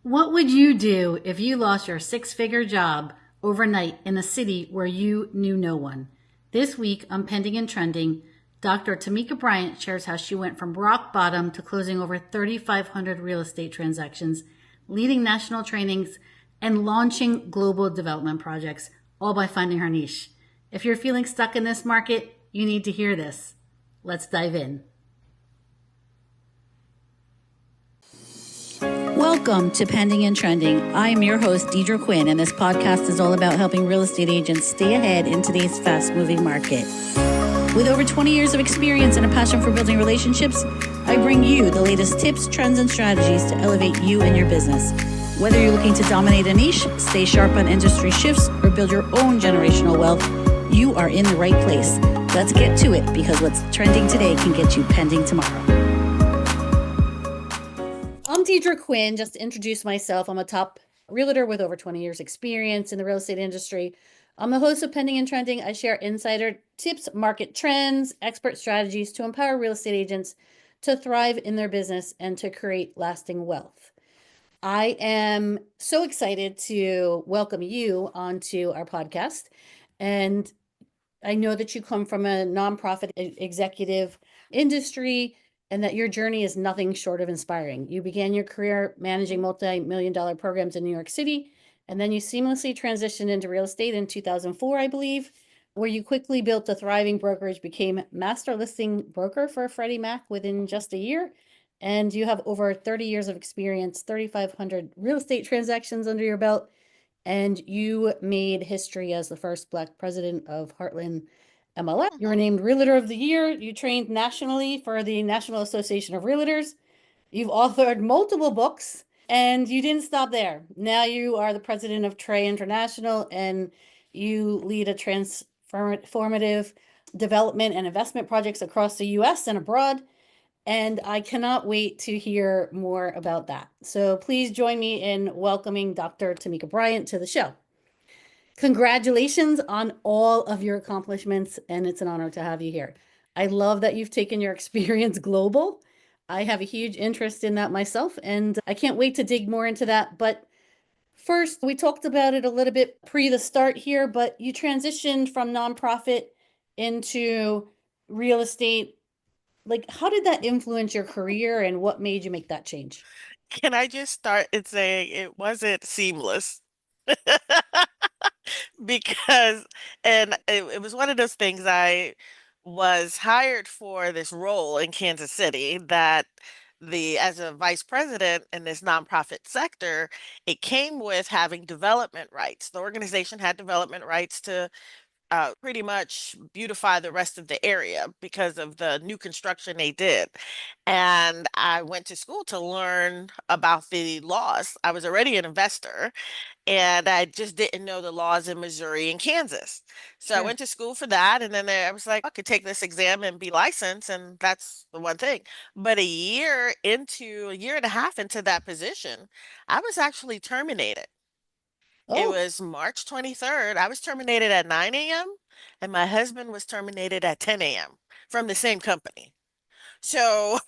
What would you do if you lost your six-figure job overnight in a city where you knew no one? This week on Pending and Trending, Dr. Tameka Bryant shares how she went from rock bottom to closing over 3,500 real estate transactions, leading national trainings, and launching global development projects, all by finding her niche. If you're feeling stuck in this market, you need to hear this. Let's dive in. Welcome to Pending and Trending. I am your host, Deidre Quinn, and this podcast is all about helping real estate agents stay ahead in today's fast-moving market. With over 20 years of experience and a passion for building relationships, I bring you the latest tips, trends, and strategies to elevate you and your business. Whether you're looking to dominate a niche, stay sharp on industry shifts, or build your own generational wealth, you are in the right place. Let's get to it, because what's trending today can get you pending tomorrow. I'm Deidre Quinn. Just to introduce myself, I'm a top realtor with over 20 years experience in the real estate industry. I'm the host of Pending and Trending. I share insider tips, market trends, expert strategies to empower real estate agents to thrive in their business and to create lasting wealth. I am so excited to welcome you onto our podcast. And I know that you come from a nonprofit executive industry and that your journey is nothing short of inspiring. You began your career managing multi-million-dollar programs in New York City, and then you seamlessly transitioned into real estate in 2004, I believe, where you quickly built a thriving brokerage, became master listing broker for Freddie Mac within just a year, and you have over 30 years of experience, 3,500 real estate transactions under your belt, and you made history as the first Black president of Heartland MLS. You were named Realtor of the Year. You trained nationally for the National Association of Realtors. You've authored multiple books, and you didn't stop there. Now you are the president of Trey International, and you lead a transformative development and investment projects across the U.S. and abroad. And I cannot wait to hear more about that. So please join me in welcoming Dr. Tameka Bryant to the show. Congratulations on all of your accomplishments, and it's an honor to have you here. I love that you've taken your experience global. I have a huge interest in that myself, and I can't wait to dig more into that. But first, we talked about it a little bit pre the start here, but you transitioned from nonprofit into real estate. Like, how did that influence your career, and what made you make that change? Can I just start and say it wasn't seamless? Because, and it was one of those things. I was hired for this role in Kansas City that as a vice president in this nonprofit sector, it came with having development rights. The organization had development rights to pretty much beautify the rest of the area because of the new construction they did. And I went to school to learn about the laws. I was already an investor, and I just didn't know the laws in Missouri and Kansas. So I Sure. went to school for that, and then I was like, I could take this exam and be licensed, and that's the one thing. But a year and a half into that position, I was actually terminated. It Oh, was March 23rd. I was terminated at 9 a.m., and my husband was terminated at 10 a.m. from the same company. So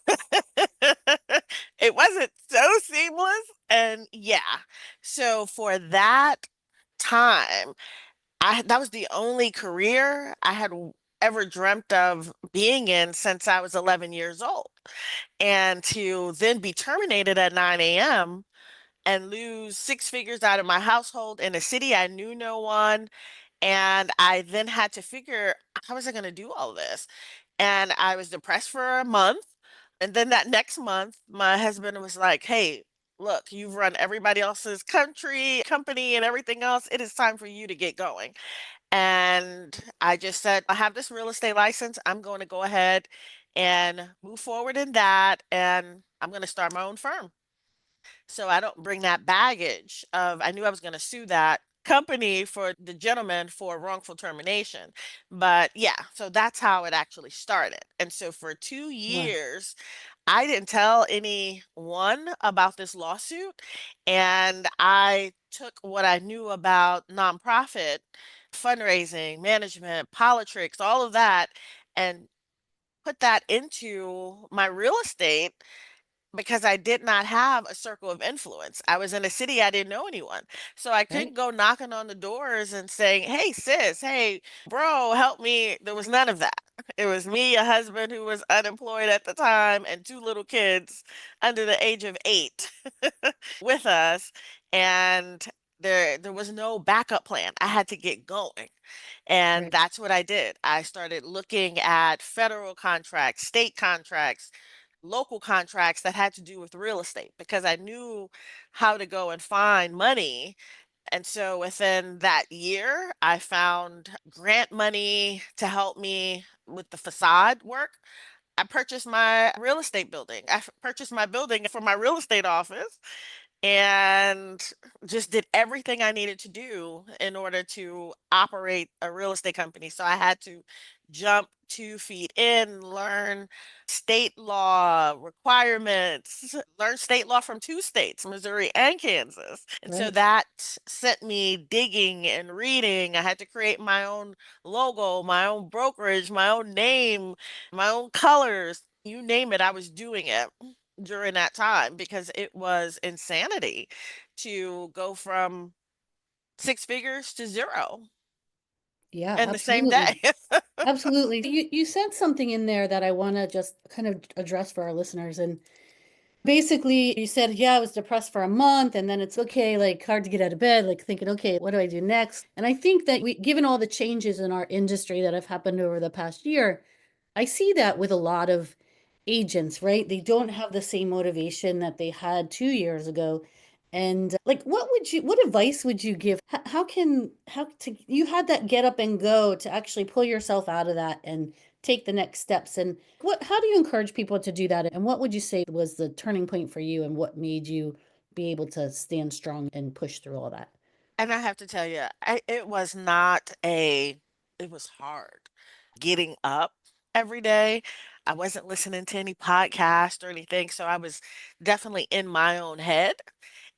it wasn't so seamless. And yeah, so for that time, that was the only career I had ever dreamt of being in since I was 11 years old. And to then be terminated at 9 a.m. and lose six figures out of my household in a city I knew no one. And I then had to figure, how was I going to do all this? And I was depressed for a month. And then that next month, my husband was like, hey, look, you've run everybody else's company, and everything else. It is time for you to get going. And I just said, I have this real estate license. I'm going to go ahead and move forward in that. And I'm going to start my own firm. So I don't bring that baggage of, I knew I was going to sue that company for the gentleman for wrongful termination. But yeah, so that's how it actually started. And so for two wow. years, I didn't tell anyone about this lawsuit. And I took what I knew about nonprofit fundraising, management, politics, all of that, and put that into my real estate, because I did not have a circle of influence. I was in a city I didn't know anyone. So I couldn't Right. go knocking on the doors and saying, "Hey sis, hey bro, help me." There was none of that. It was me, a husband who was unemployed at the time, and two little kids under the age of 8 with us. And there was no backup plan. I had to get going. And Right. that's what I did. I started looking at federal contracts, state contracts, local contracts that had to do with real estate because I knew how to go and find money. And so within that year, I found grant money to help me with the facade work. I purchased my real estate building. Purchased my building for my real estate office and just did everything I needed to do in order to operate a real estate company. So I had to jump 2 feet in, learn state law requirements, learn state law from 2 states, Missouri and Kansas. And so Right. that sent me digging and reading. I had to create my own logo, my own brokerage, my own name, my own colors. You name it, I was doing it during that time because it was insanity to go from 6 figures to 0 Yeah, in the same absolutely. day. Absolutely. You said something in there that I want to just kind of address for our listeners. And basically, you said, yeah, I was depressed for a month, and then it's okay, like hard to get out of bed, like thinking, okay, what do I do next? And I think that given all the changes in our industry that have happened over the past year, I see that with a lot of agents, right? They don't have the same motivation that they had 2 years ago. And like, what advice would you give? You had that get up and go to actually pull yourself out of that and take the next steps. And how do you encourage people to do that? And what would you say was the turning point for you and what made you be able to stand strong and push through all that? And I have to tell you, it was not it was hard getting up every day. I wasn't listening to any podcast or anything, so I was definitely in my own head.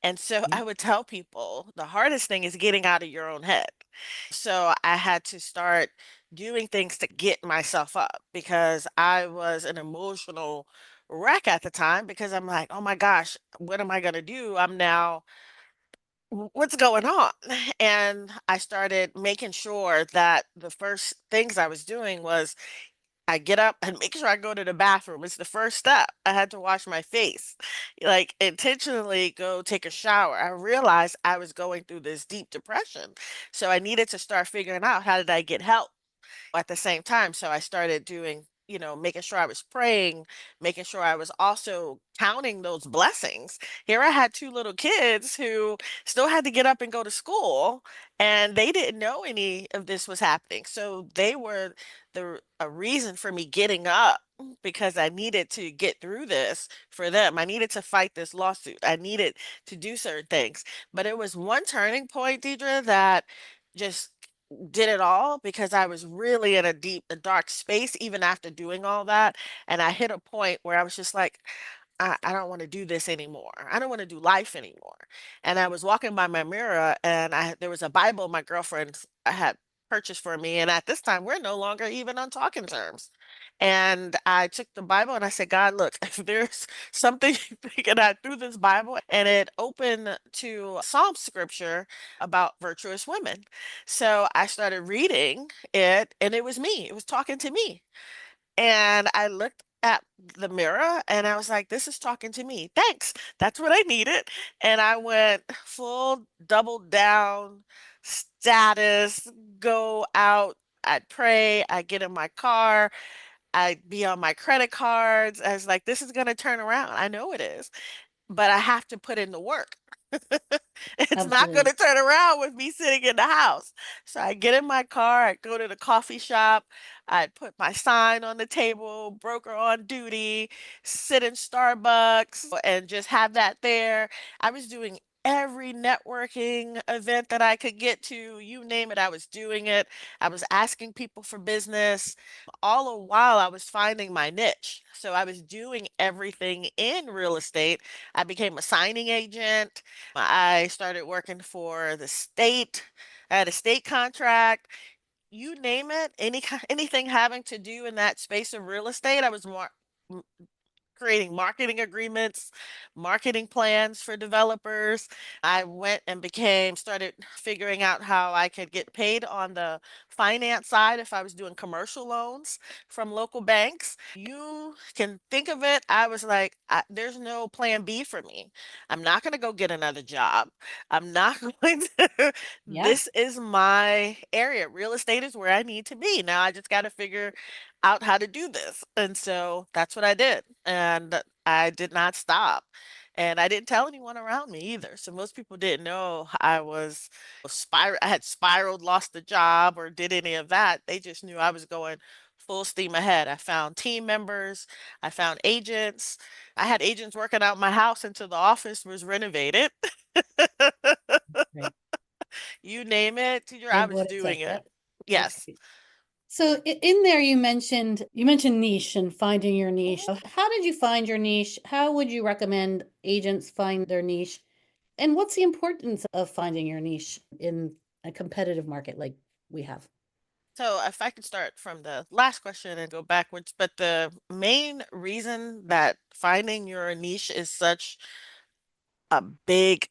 And so Yeah. I would tell people the hardest thing is getting out of your own head. So I had to start doing things to get myself up because I was an emotional wreck at the time because I'm like, oh my gosh, what am I going to do? I'm now what's going on? And I started making sure that the first things I was doing was I get up and make sure I go to the bathroom. It's the first step. I had to wash my face, like intentionally go take a shower. I realized I was going through this deep depression. So I needed to start figuring out how did I get help at the same time. So I started doing, making sure I was praying, making sure I was also counting those blessings. Here I had two little kids who still had to get up and go to school, and they didn't know any of this was happening. So they were a reason for me getting up because I needed to get through this for them. I needed to fight this lawsuit. I needed to do certain things. But it was one turning point, Deidre, that just did it all because I was really in a dark space even after doing all that. And I hit a point where I was just like, I don't want to do this anymore. I don't want to do life anymore. And I was walking by my mirror and there was a Bible my girlfriend I had purchased for me. And at this time, we're no longer even on talking terms. And I took the Bible and I said, God, look, if there's something, and I threw this Bible and it opened to Psalm scripture about virtuous women. So I started reading it and it was me. It was talking to me. And I looked at the mirror and I was like, this is talking to me. Thanks. That's what I needed. And I went full double down status, go out. I'd pray, I'd get in my car, I'd be on my credit cards. I was like, this is going to turn around. I know it is, but I have to put in the work. It's not going Absolutely. to turn around with me sitting in the house. So I get in my car, I go to the coffee shop, I put my sign on the table, broker on duty, sit in Starbucks and just have that there. I was doing every networking event that I could get to, you name it, I was doing it. I was asking people for business. All the while I was finding my niche. So I was doing everything in real estate. I became a signing agent. I started working for the state. I had a state contract. You name it, anything having to do in that space of real estate, I was more creating marketing agreements, marketing plans for developers. I went and started figuring out how I could get paid on the finance side if I was doing commercial loans from local banks. You can think of it, I was like, there's no plan B for me. I'm not going to go get another job. I'm not going to, Yeah. this is my area. Real estate is where I need to be. Now I just got to figure out how to do this. And so that's what I did. And I did not stop. And I didn't tell anyone around me either. So most people didn't know I had spiraled, lost the job, or did any of that. They just knew I was going full steam ahead. I found team members, I found agents. I had agents working out my house until the office was renovated. Great. You name it, I Did was what it took. doing it. Yep. That's Yes. great. So in there you mentioned niche and finding your niche. How did you find your niche? How would you recommend agents find their niche? And what's the importance of finding your niche in a competitive market like we have? So if I could start from the last question and go backwards, but the main reason that finding your niche is such a big,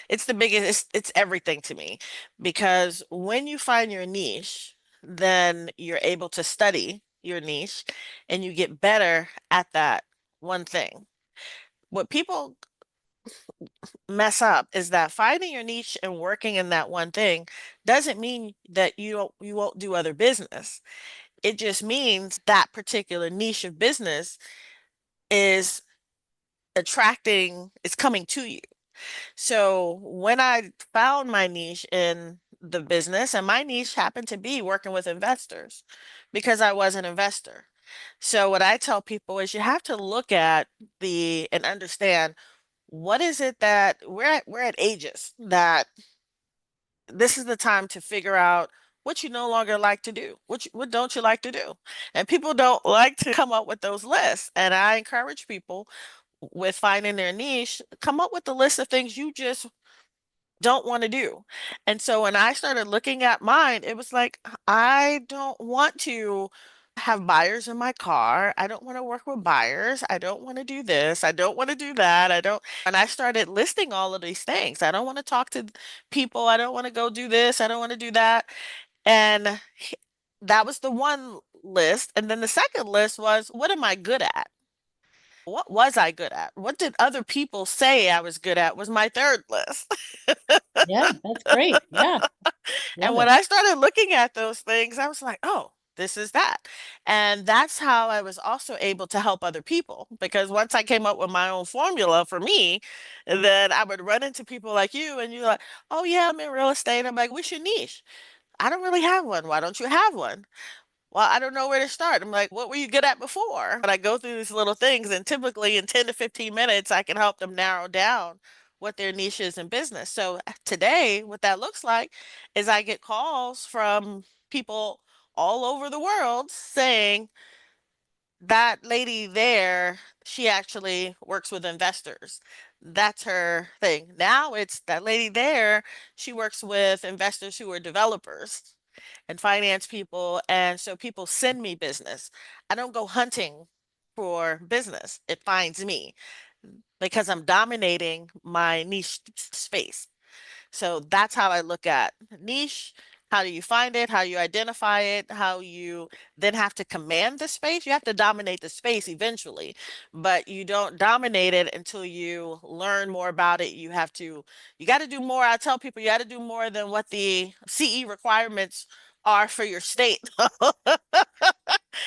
it's the biggest, it's everything to me. Because when you find your niche, then you're able to study your niche and you get better at that one thing. What people mess up is that finding your niche and working in that one thing doesn't mean that you won't do other business. It just means that particular niche of business is it's coming to you. So when I found my niche in the business, and my niche happened to be working with investors because I was an investor. So what I tell people is you have to look at and understand what is it that we're at ages that this is the time to figure out what you no longer like to do. What don't you like to do? And people don't like to come up with those lists. And I encourage people with finding their niche, come up with a list of things you just don't want to do. And so when I started looking at mine, it was like, I don't want to have buyers in my car. I don't want to work with buyers. I don't want to do this. I don't want to do that. I don't. And I started listing all of these things. I don't want to talk to people. I don't want to go do this. I don't want to do that. And that was the one list. And then the second list was, what am I good at? What was I good at? What did other people say I was good at was my third list. Yeah, that's great. Yeah, And love when it. I started looking at those things, I was like, oh, this is that. And that's how I was also able to help other people because once I came up with my own formula for me, then I would run into people like you and you're like, oh, yeah, I'm in real estate. I'm like, what's your niche? I don't really have one. Why don't you have one? Well, I don't know where to start. I'm like, what were you good at before? And I go through these little things, and typically in 10 to 15 minutes, I can help them narrow down what their niche is in business. So today, what that looks like is I get calls from people all over the world saying, that lady there, she actually works with investors. That's her thing. Now it's that lady there, she works with investors who are developers and finance people. And so people send me business. I don't go hunting for business, it finds me because I'm dominating my niche space. So that's how I look at niche. How do you find it? How you identify it? How you then have to command the space? You have to dominate the space eventually, but you don't dominate it until you learn more about it. You got to do more. I tell people you got to do more than what the CE requirements are for your state.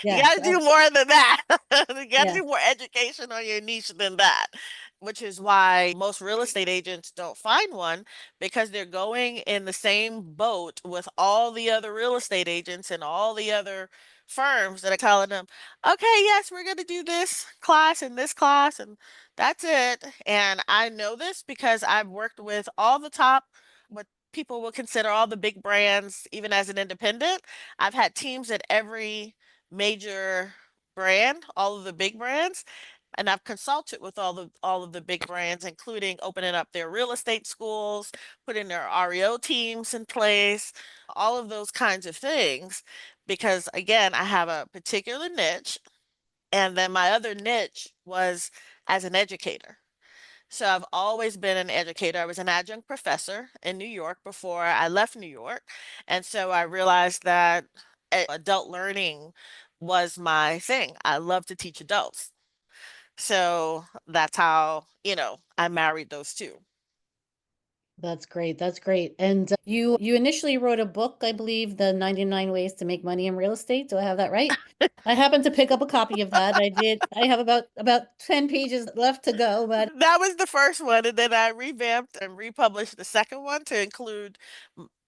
You Yes, got to do more than that. You got to yes, do more education on your niche than that, which is why most real estate agents don't find one because they're going in the same boat with all the other real estate agents and all the other firms that are telling them, okay, yes, we're going to do this class, and that's it. And I know this because I've worked with all the top, what people would consider all the big brands, even as an independent. I've had teams at every major brand, all of the big brands, and I've consulted with all of the big brands, including opening up their real estate schools, putting their REO teams in place, all of those kinds of things. Because again, I have a particular niche And then my other niche was as an educator. So I've always been an educator. I was an adjunct professor in New York before I left New York. And so I realized that adult learning was my thing. I love to teach adults. So that's how, I married those two. That's great. That's great. And you initially wrote a book, I believe, The 99 Ways to Make Money in Real Estate. Do I have that right? I happened to pick up a copy of that. I did. I have about 10 pages left to go, but That was the first one, and then I revamped and republished the second one to include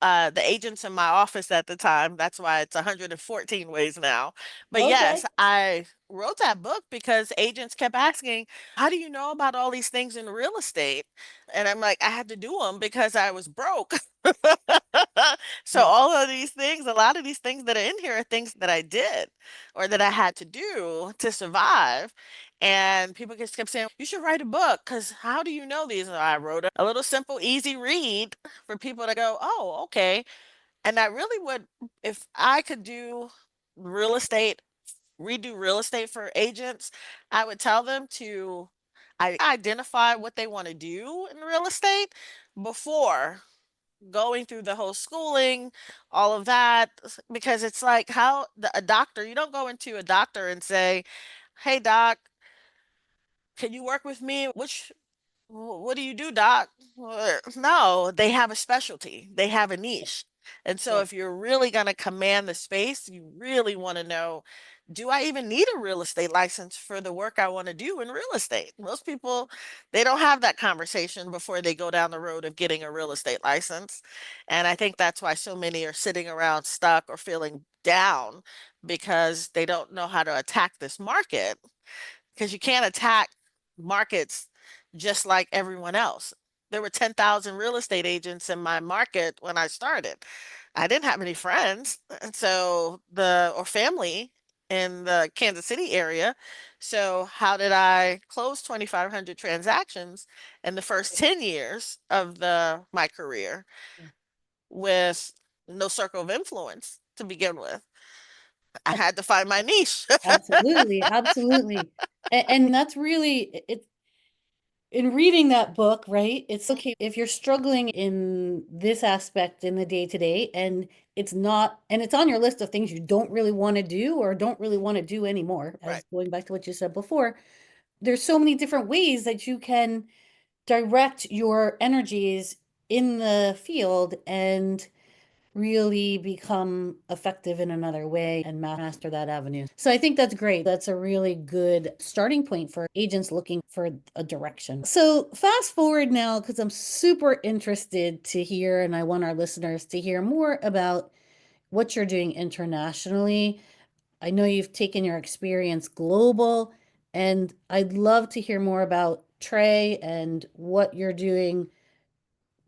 the agents in my office at the time. That's why it's 114 ways now. But okay. yes, I wrote that book because agents kept asking, "How do you know about all these things in real estate?" And I'm like, I had to do them because I was broke. So Yeah. all of these things, a lot of these things that are in here are things that I did or that I had to do to survive. And people just kept saying, you should write a book because how do you know these? And I wrote a little simple, easy read for people to go, oh, okay. And I really would, if I could do real estate, redo real estate for agents, I would tell them to identify what they want to do in real estate before going through the whole schooling, all of that, because it's like a doctor, you don't go into a doctor and say, hey, doc, can you work with me? What do you do, doc? No, they have a specialty. They have a niche. And so Yeah. if you're really going to command the space, you really want to know, do I even need a real estate license for the work I want to do in real estate? Most people, they don't have that conversation before they go down the road of getting a real estate license. And I think that's why so many are sitting around stuck or feeling down because they don't know how to attack this market because you can't attack markets just like everyone else. There were 10,000 real estate agents in my market when I started. I didn't have any friends, and so or family in the Kansas City area. So how did I close 2,500 transactions in the first 10 years of the my career with no circle of influence to begin with? I had to find my niche. Absolutely. Absolutely. And that's really it. In reading that book, right? It's okay if you're struggling in this aspect in the day to day and it's not, and it's on your list of things you don't really want to do or don't really want to do anymore, Right. as going back to what you said before, there's so many different ways that you can direct your energies in the field and really become effective in another way and master that avenue. So I think that's great. That's a really good starting point for agents looking for a direction. So fast forward now, because I'm super interested to hear, and I want our listeners to hear more about what you're doing internationally. I know you've taken your experience global, and I'd love to hear more about Trey and what you're doing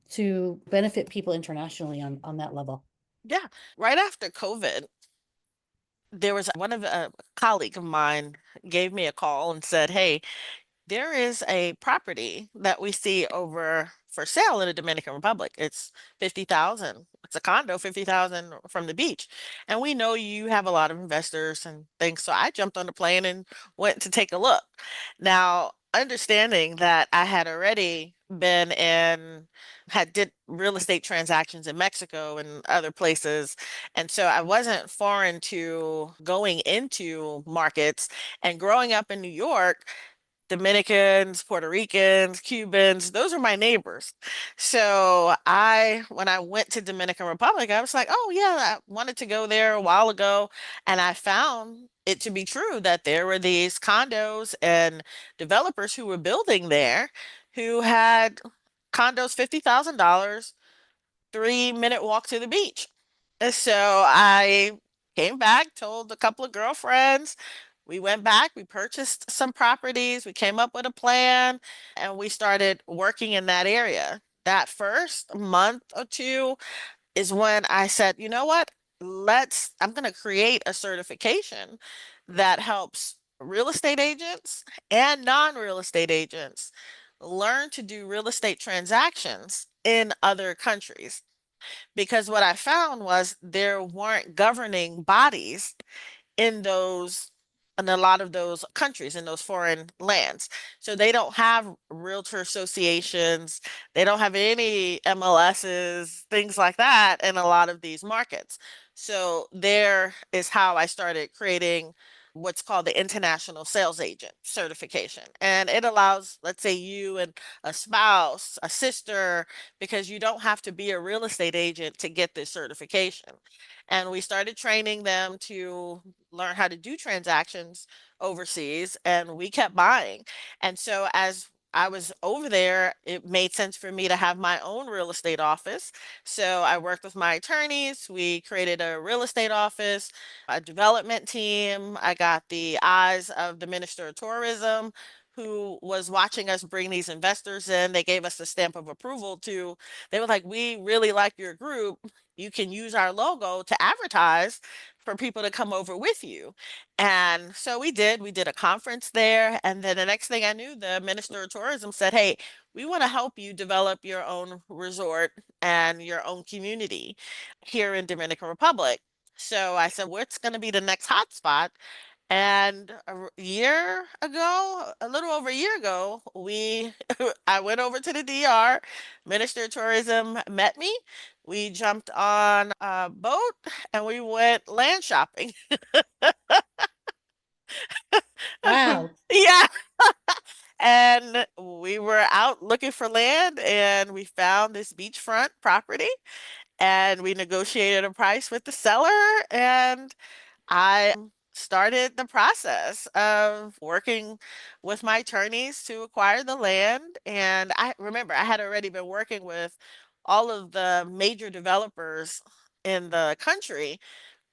to benefit people internationally on that level. Yeah. Right after COVID, there was one of a colleague of mine gave me a call and said, "Hey, there is a property that we see over for sale in the Dominican Republic. It's 50,000. It's a condo, 50,000 from the beach. And we know you have a lot of investors and things. So I jumped on the plane and went to take a look. Now, understanding that I had already had did real estate transactions in Mexico and other places. And so I wasn't foreign to going into markets and growing up in New York. Dominicans, Puerto Ricans, Cubans, those are my neighbors. So when I went to Dominican Republic, I was like, oh yeah, I wanted to go there a while ago. And I found it to be true that there were these condos and developers who were building there who had condos $50,000, 3-minute walk to the beach. And so I came back, told a couple of girlfriends. We went back, we purchased some properties, we came up with a plan, and we started working in that area. That first month or two is when I said, you know what? I'm going to create a certification that helps real estate agents and non-real estate agents learn to do real estate transactions in other countries. Because what I found was there weren't governing bodies in those in a lot of those countries, in those foreign lands. So they don't have realtor associations, they don't have any MLSs, things like that in a lot of these markets. So there is how I started creating what's called the International Sales Agent certification. And it allows, let's say, you and a spouse, a sister, because you don't have to be a real estate agent to get this certification. And we started training them to learn how to do transactions overseas, and we kept buying. And so as I was over there, it made sense for me to have my own real estate office. So I worked with my attorneys. We created a real estate office, a development team. I got the eyes of the Minister of Tourism, who was watching us bring these investors in. They gave us the stamp of approval to, they were like, we really like your group. You can use our logo to advertise for people to come over with you. And so we did. We did a conference there. And then the next thing I knew, the Minister of Tourism said, hey, we want to help you develop your own resort and your own community here in Dominican Republic. So I said, what's going to be the next hotspot? And year ago, a little over a year ago, I went over to the DR. Minister of Tourism met me. We jumped on a boat and we went land shopping. Wow. Yeah. And we were out looking for land and we found this beachfront property and we negotiated a price with the seller and I started the process of working with my attorneys to acquire the land. And I remember I had already been working with all of the major developers in the country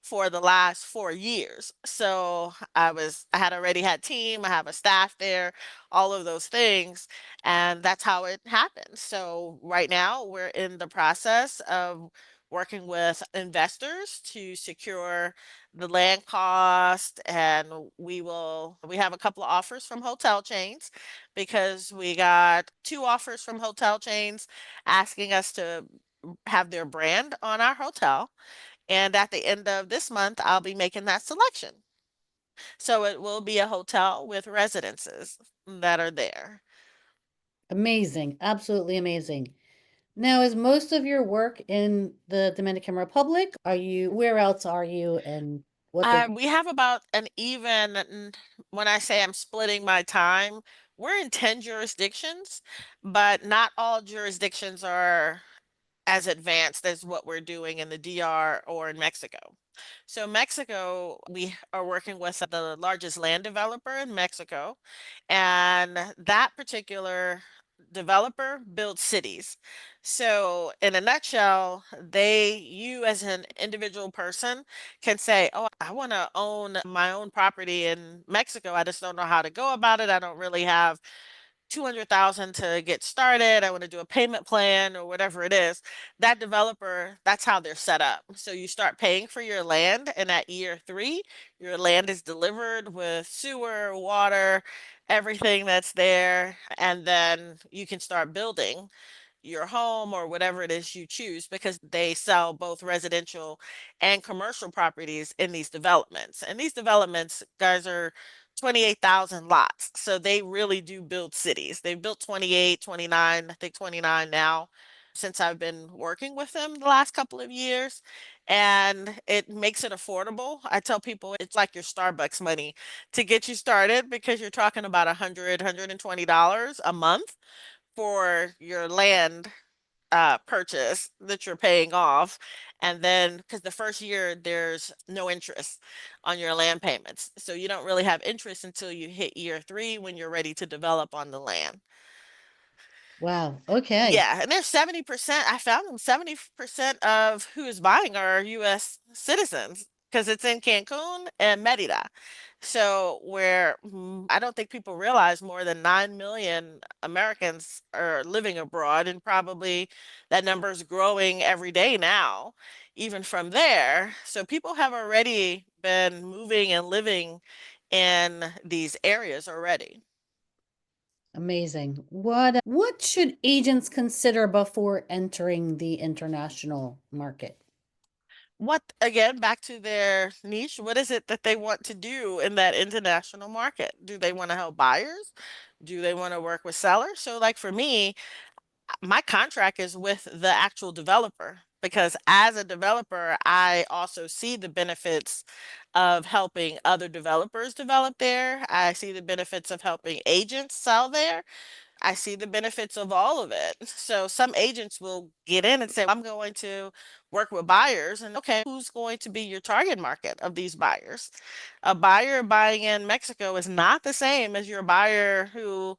for the last 4 years. So I had already had team, I have a staff there, all of those things, and that's how it happened. So right now we're in the process of working with investors to secure the land cost and we have a couple of offers from hotel chains because we got two offers from hotel chains asking us to have their brand on our hotel, and at the end of this month, I'll be making that selection. So it will be a hotel with residences that are there. Amazing. Absolutely amazing. Now, is most of your work in the Dominican Republic? Where else are you and what the We have about an even, when I say I'm splitting my time, we're in 10 jurisdictions, but not all jurisdictions are as advanced as what we're doing in the DR or in Mexico. So Mexico, we are working with the largest land developer in Mexico, and that particular developer builds cities. So in a nutshell, you as an individual person can say, "Oh, I want to own my own property in Mexico. I just don't know how to go about it. I don't really have 200,000 to get started. I want to do a payment plan or whatever it is." That developer, that's how they're set up. So you start paying for your land, and at year 3, your land is delivered with sewer, water, everything that's there, and then you can start building your home or whatever it is you choose because they sell both residential and commercial properties in these developments. And these developments, guys, are 28,000 lots. So they really do build cities. They've built 28, 29, I think 29 now since I've been working with them the last couple of years. And it makes it affordable. I tell people it's like your Starbucks money to get you started because you're talking about $120 a month for your land purchase that you're paying off. And then, because the first year there's no interest on your land payments. So you don't really have interest until you hit year 3 when you're ready to develop on the land. Wow. Okay. Yeah, and there's 70%, I found them 70% of who is buying are US citizens because it's in Cancun and Merida. So where I don't think people realize more than 9 million Americans are living abroad, and probably that number is growing every day now, even from there. So people have already been moving and living in these areas already. Amazing. What should agents consider before entering the international market? what, again, back to their niche, what is it that they want to do in that international market? Do they want to help buyers? Do they want to work with sellers? So, like for me, my contract is with the actual developer because as a developer, I also see the benefits of helping other developers develop there. I see the benefits of helping agents sell there. I see the benefits of all of it. So some agents will get in and say, I'm going to work with buyers. And okay, who's going to be your target market of these buyers? A buyer buying in Mexico is not the same as your buyer who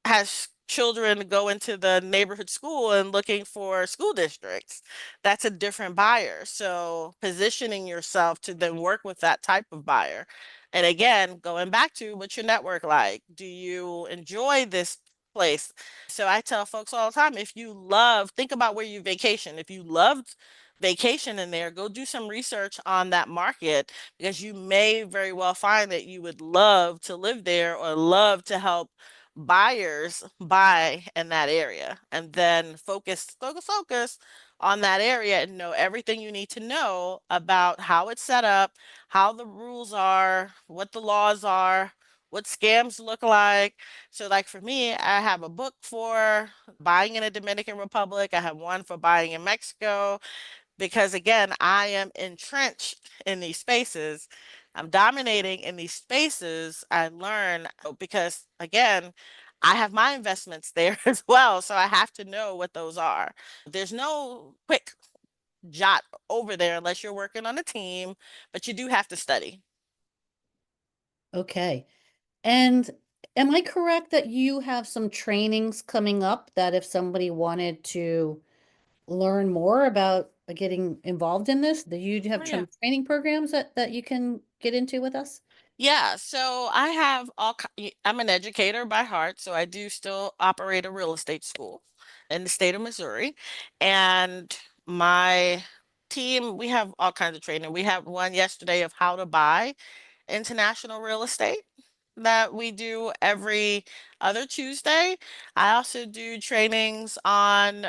has children go into the neighborhood school and looking for school districts. That's a different buyer. So positioning yourself to then work with that type of buyer. And again, going back to what's your network like? Do you enjoy this place? So I tell folks all the time, if you love, think about where you vacation. If you loved vacation in there, go do some research on that market because you may very well find that you would love to live there or love to help buyers buy in that area and then focus on that area and know everything you need to know about how it's set up, how the rules are, what the laws are, what scams look like. So like for me, I have a book for buying in the Dominican Republic. I have one for buying in Mexico because again, I am entrenched in these spaces. I'm dominating in these spaces. I learn because again, I have my investments there as well. So I have to know what those are. There's no quick jot over there unless you're working on a team, but you do have to study. Okay. And am I correct that you have some trainings coming up that if somebody wanted to learn more about getting involved in this, that you have Oh, yeah. some training programs that you can get into with us? Yeah, so I have I'm an educator by heart, so I do still operate a real estate school in the state of Missouri. And my team, we have all kinds of training. We have one yesterday of how to buy international real estate that we do every other Tuesday. I also do trainings on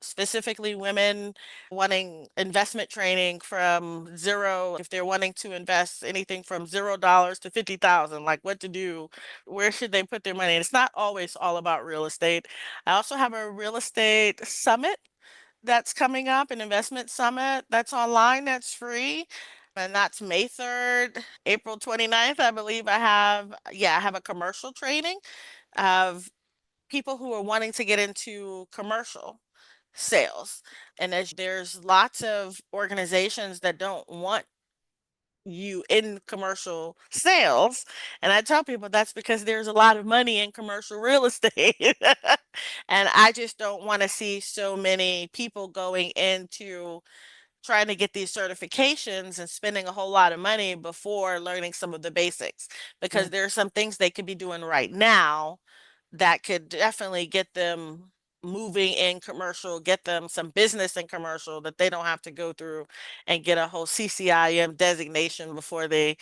specifically women wanting investment training from zero, if they're wanting to invest anything from $0 to 50,000, like what to do, where should they put their money? And it's not always all about real estate. I also have a real estate summit that's coming up, an investment summit that's online, that's free. And that's May 3rd, April 29th, I believe I have a commercial training of people who are wanting to get into commercial sales. And as there's lots of organizations that don't want you in commercial sales. And I tell people that's because there's a lot of money in commercial real estate. And I just don't want to see so many people going into trying to get these certifications and spending a whole lot of money before learning some of the basics because Right. there are some things they could be doing right now that could definitely get them moving in commercial, get them some business in commercial that they don't have to go through and get a whole CCIM designation before they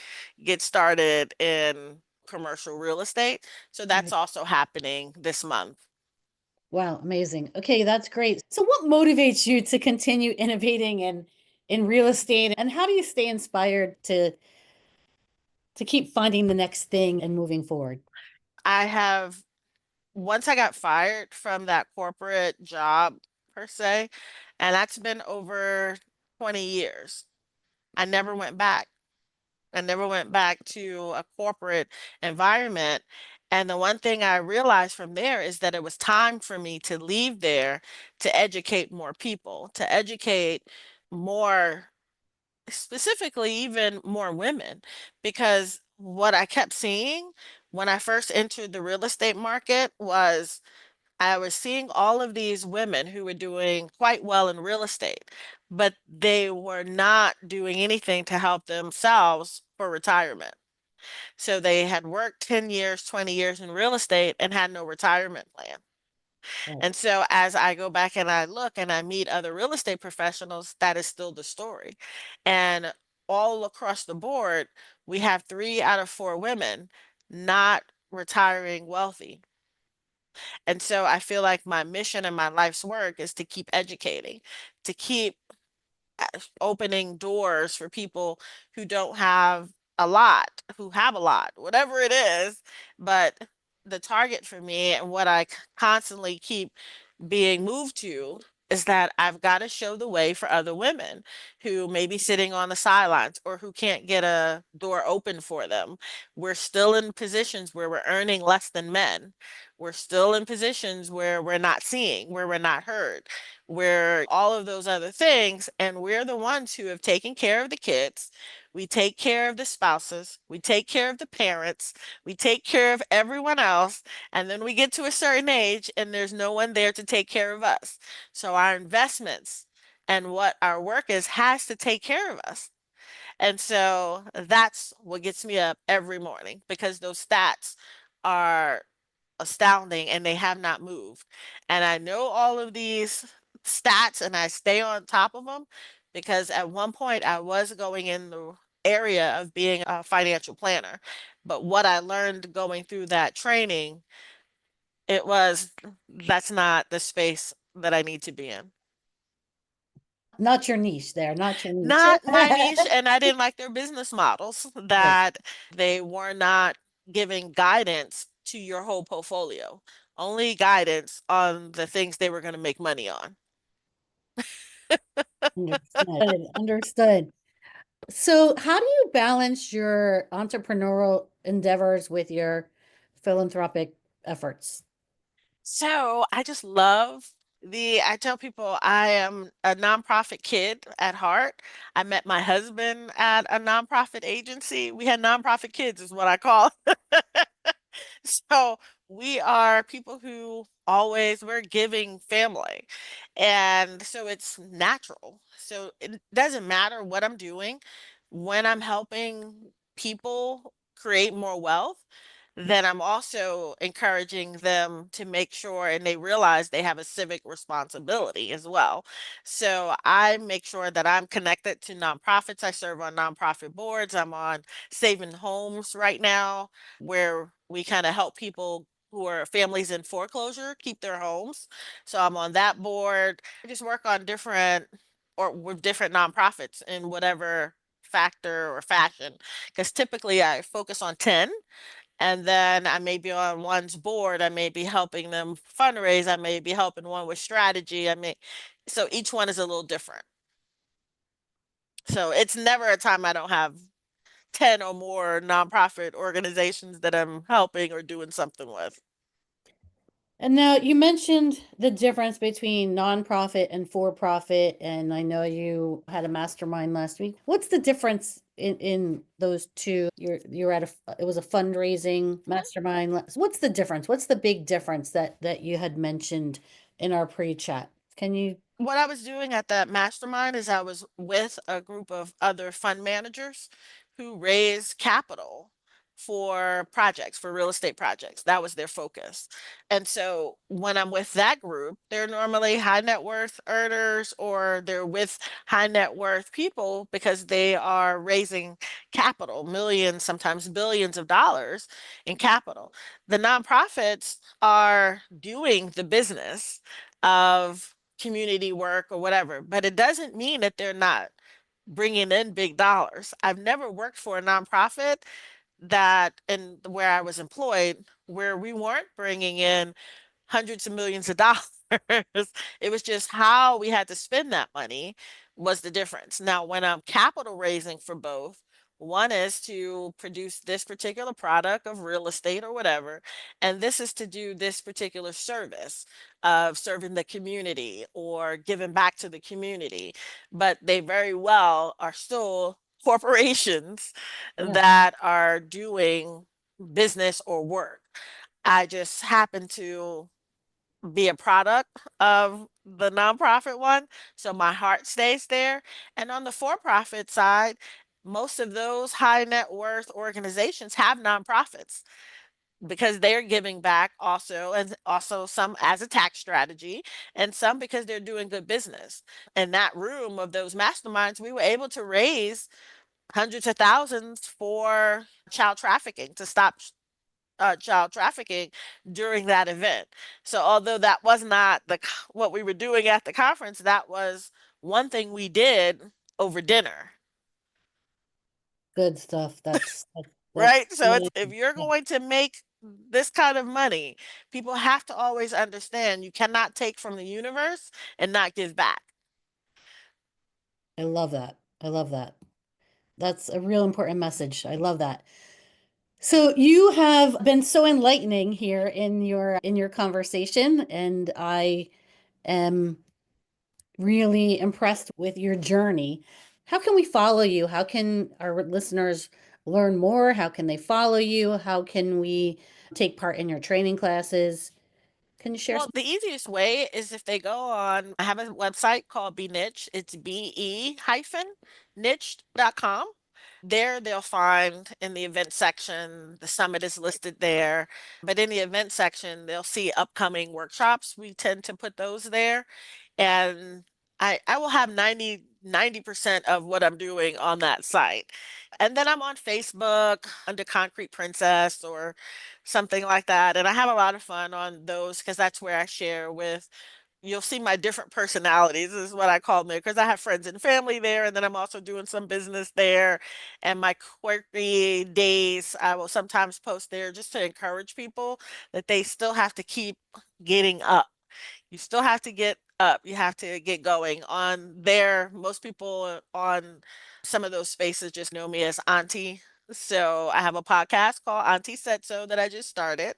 get started in commercial real estate. So that's Right. also happening this month. Wow, amazing. Okay, that's great. So what motivates you to continue innovating in real estate and how do you stay inspired to keep finding the next thing and moving forward? I have once I got fired from that corporate job per se, and that's been over 20 years. I never went back. I never went back to a corporate environment. And the one thing I realized from there is that it was time for me to leave there to educate more people, to educate more, specifically even more women, because what I kept seeing when I first entered the real estate market was I was seeing all of these women who were doing quite well in real estate, but they were not doing anything to help themselves for retirement. So they had worked 10 years, 20 years in real estate and had no retirement plan. Right. And so as I go back and I look and I meet other real estate professionals, that is still the story. And all across the board, we have 3 out of 4 women not retiring wealthy. And so I feel like my mission and my life's work is to keep educating, to keep opening doors for people who don't have a lot, who have a lot, whatever it is. But the target for me and what I constantly keep being moved to is that I've got to show the way for other women who may be sitting on the sidelines or who can't get a door open for them. We're still in positions where we're earning less than men. We're still in positions where we're not seeing, where we're not heard, where all of those other things. And we're the ones who have taken care of the kids. We take care of the spouses. We take care of the parents. We take care of everyone else. And then we get to a certain age and there's no one there to take care of us. So our investments and what our work is has to take care of us. And so that's what gets me up every morning because those stats are astounding and they have not moved. And I know all of these stats and I stay on top of them because at one point I was going in the area of being a financial planner. But what I learned going through that training, it was that's not the space that I need to be in. Not your niche there, not your niche. Not my niche, and I didn't like their business models Right. that they were not giving guidance to your whole portfolio, only guidance on the things they were going to make money on. Understood. Understood. So, how do you balance your entrepreneurial endeavors with your philanthropic efforts? So I just love I tell people I am a nonprofit kid at heart. I met my husband at a nonprofit agency. We had nonprofit kids, is what I call. So we are people who always we're giving family. And so it's natural. So it doesn't matter what I'm doing when I'm helping people create more wealth, then I'm also encouraging them to make sure and they realize they have a civic responsibility as well. So I make sure that I'm connected to nonprofits. I serve on nonprofit boards. I'm on Saving Homes right now, where we kind of help people who are families in foreclosure keep their homes. So I'm on that board. I just work on different or with different nonprofits in whatever factor or fashion. Because typically I focus on 10 and then I may be on one's board. I may be helping them fundraise. I may be helping one with strategy. So each one is a little different. So it's never a time I don't have 10 or more nonprofit organizations that I'm helping or doing something with. And now you mentioned the difference between nonprofit and for profit, and I know you had a mastermind last week. What's the difference in those two? You're at it was a fundraising mastermind. What's the difference? What's the big difference that you had mentioned in our pre-chat? Can you What I was doing at that mastermind is I was with a group of other fund managers who raise capital for projects, for real estate projects. That was their focus. And so when I'm with that group, they're normally high net worth earners or they're with high net worth people because they are raising capital, millions, sometimes billions of dollars in capital. The nonprofits are doing the business of community work or whatever, but it doesn't mean that they're not bringing in big dollars. I've never worked for a nonprofit that, and where I was employed, where we weren't bringing in hundreds of millions of dollars. It was just how we had to spend that money was the difference. Now, when I'm capital raising for both, one is to produce this particular product of real estate or whatever, and this is to do this particular service of serving the community or giving back to the community. But they very well are still corporations Yeah. that are doing business or work. I just happen to be a product of the nonprofit one, so my heart stays there. And on the for-profit side, most of those high net worth organizations have nonprofits because they're giving back also, and also some as a tax strategy, and some because they're doing good business. In that room of those masterminds, we were able to raise hundreds of thousands for child trafficking to stop child trafficking during that event. So although that was not what we were doing at the conference, that was one thing we did over dinner. Good stuff. That's Right? So it's if amazing. you're Yeah, going to make this kind of money, people have to always understand you cannot take from the universe and not give back. I love that. I love that. That's a real important message. I love that. So you have been so enlightening here in your conversation, and I am really impressed with your journey. How can we follow you? How can our listeners learn more? How can they follow you? How can we take part in your training classes? Can you share Well, some? the easiest way is if they go on, I have a website called Be Niche. It's be-niche.com. There they'll find in the event section, the summit is listed there. But in the event section, they'll see upcoming workshops. We tend to put those there. And I will have 90% of what I'm doing on that site. And then I'm on Facebook under Concrete Princess or something like that. And I have a lot of fun on those because that's where I share with, you'll see my different personalities is what I call them because I have friends and family there. And then I'm also doing some business there. And my quirky days, I will sometimes post there just to encourage people that they still have to keep getting up. You still have to get up. You have to get going on there. Most people on some of those spaces just know me as Auntie. So I have a podcast called Auntie Said So that I just started.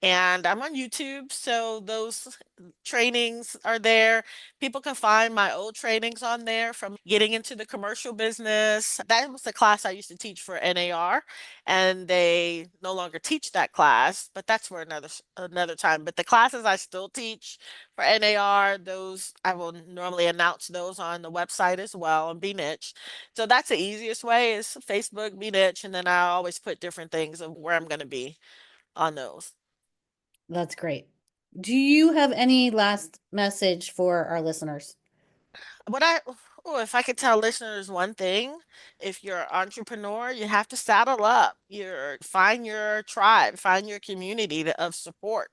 And I'm on YouTube, so those trainings are there. People can find my old trainings on there from getting into the commercial business. That was the class I used to teach for NAR, and they no longer teach that class, but that's for another time. But the classes I still teach for NAR, those I will normally announce those on the website as well and Be Niche. So that's the easiest way is Facebook, Be Niche, and then I always put different things of where I'm going to be on those. That's great. Do you have any last message for our listeners? What I oh, if I could tell listeners one thing, if you're an entrepreneur, you have to saddle up. Find your tribe, find your community of support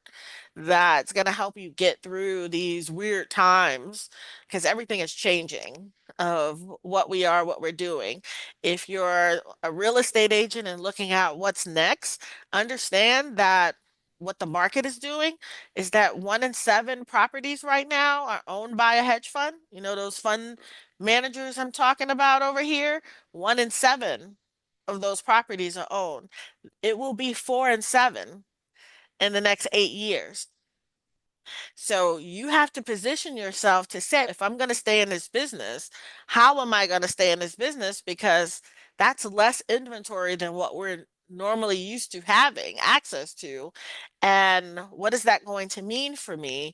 that's going to help you get through these weird times because everything is changing of what we are, what we're doing. If you're a real estate agent and looking at what's next, understand that what the market is doing is that 1 in 7 properties right now are owned by a hedge fund. You know, those fund managers I'm talking about over here, 1 in 7 of those properties are owned. It will be 4 in 7 in the next 8 years. So you have to position yourself to say, if I'm going to stay in this business, how am I going to stay in this business? Because that's less inventory than what we're normally used to having access to. And what is that going to mean for me?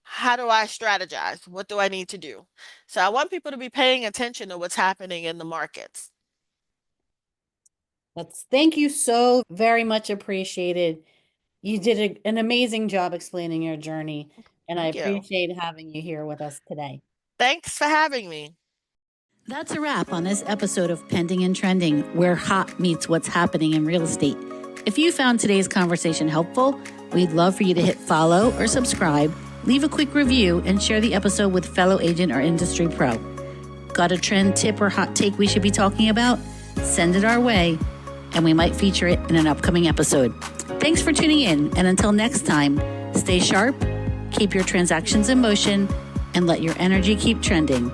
How do I strategize? What do I need to do? So I want people to be paying attention to what's happening in the markets. That's thank you so very much appreciated. You did an amazing job explaining your journey, and I Thank you. appreciate having you here with us today. Thanks for having me. That's a wrap on this episode of Pending and Trending, where hot meets what's happening in real estate. If you found today's conversation helpful, we'd love for you to hit follow or subscribe, leave a quick review, and share the episode with fellow agent or industry pro. Got a trend, tip, or hot take we should be talking about? Send it our way, and we might feature it in an upcoming episode. Thanks for tuning in, and until next time, stay sharp, keep your transactions in motion, and let your energy keep trending.